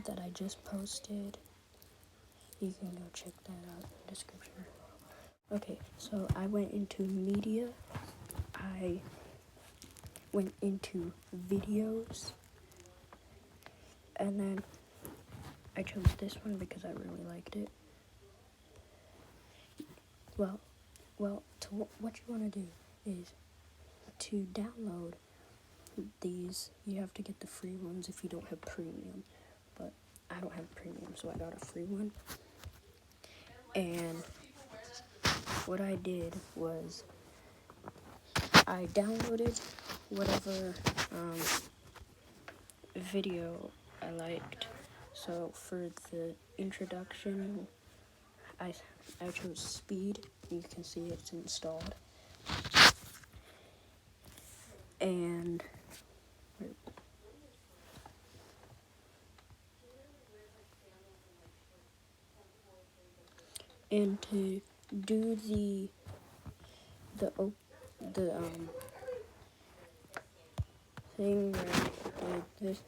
that I just posted. You can go check that out in the description. Okay, so I went into media. I went into videos. And then I chose this one because I really liked it. Well, what you want to do is to download these. You have to get the free ones if you don't have premium. But I don't have premium, so I got a free one. And what I did was I downloaded whatever video I liked. So for the introduction, I chose speed. You can see it's installed. And to do the thing where I did this,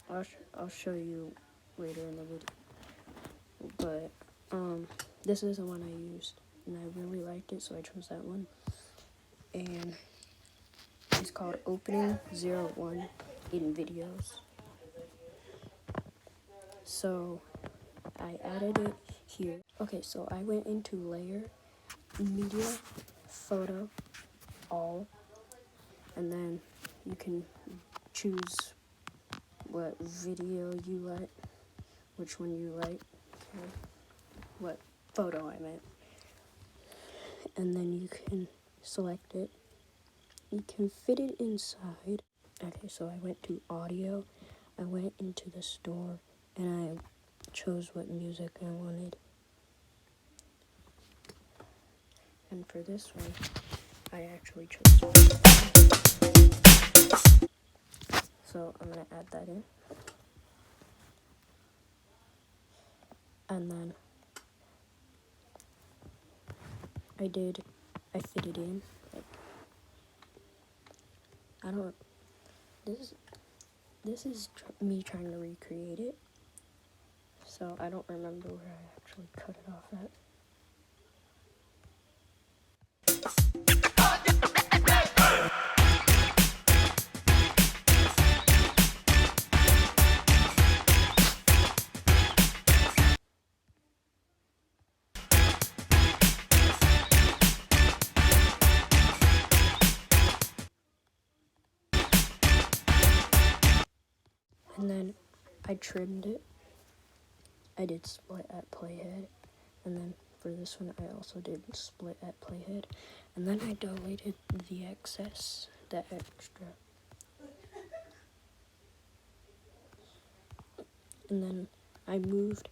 I'll show you later in the video. But this is the one I used, and I really liked it, so I chose that one. And it's called Opening 01 in Videos. So I added it here. Okay, so I went into Layer, Media, Photo, All, and then you can choose what video you like, which one you like, what photo I meant. And then you can select it. You can fit it inside. Okay, so I went to audio. I went into the store and I chose what music I wanted. And for this one, I actually chose Spotify. So I'm gonna add that in. And then I fit it in. Like, this is me trying to recreate it. So I don't remember where I actually cut it off at. And then I trimmed it. I did split at playhead. And then for this one, I also did split at playhead. And then I deleted the excess, the extra. And then I moved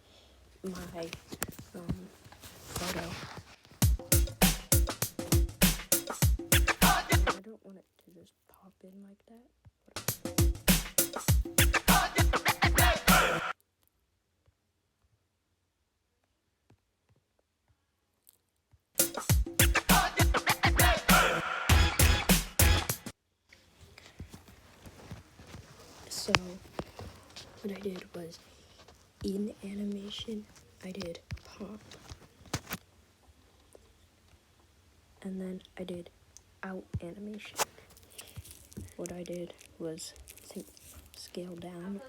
my photo. I don't want it to just pop in like that. So what I did was, in animation, I did pop. And then I did out animation. What I did was scale down.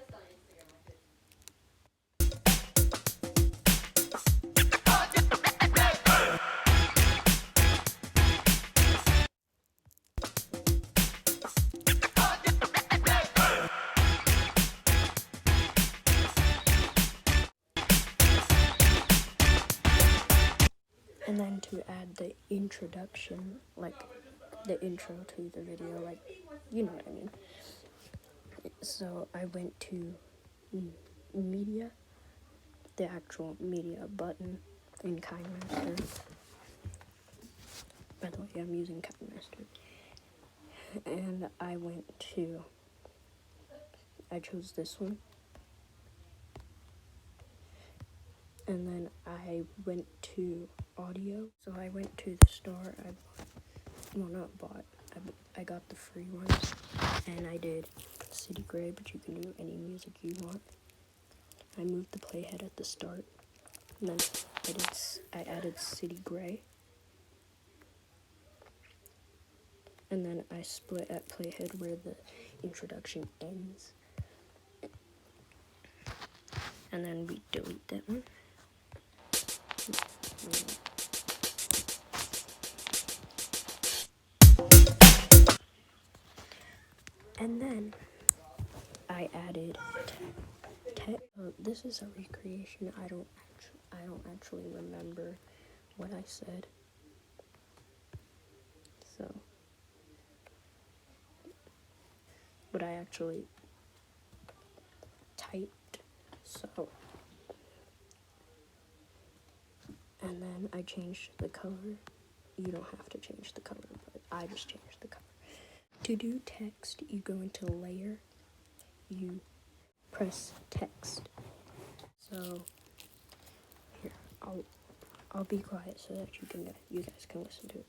And then to add the introduction, like the intro to the video, like, you know what I mean. So I went to media, the actual media button in KineMaster. By the way, I'm using KineMaster. And I chose this one. And then I went to audio. So I went to the store. I got the free ones. And I did City Gray, but you can do any music you want. I moved the playhead at the start, and then I added city gray, and then I split at playhead where the introduction ends, and then we delete that one. And then I added text. This is a recreation. I don't actually remember what I said. So, what I actually typed. So, and then I changed the color. You don't have to change the color, but I just changed the color. To do text, you go into layer, you press text. So here, I'll be quiet so that you guys can listen to it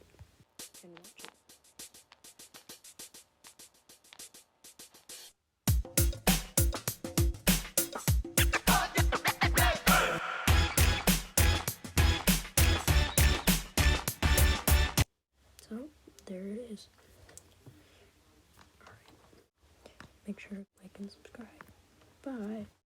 and watch it. So there it is. Alright. Make sure to like and subscribe. Bye.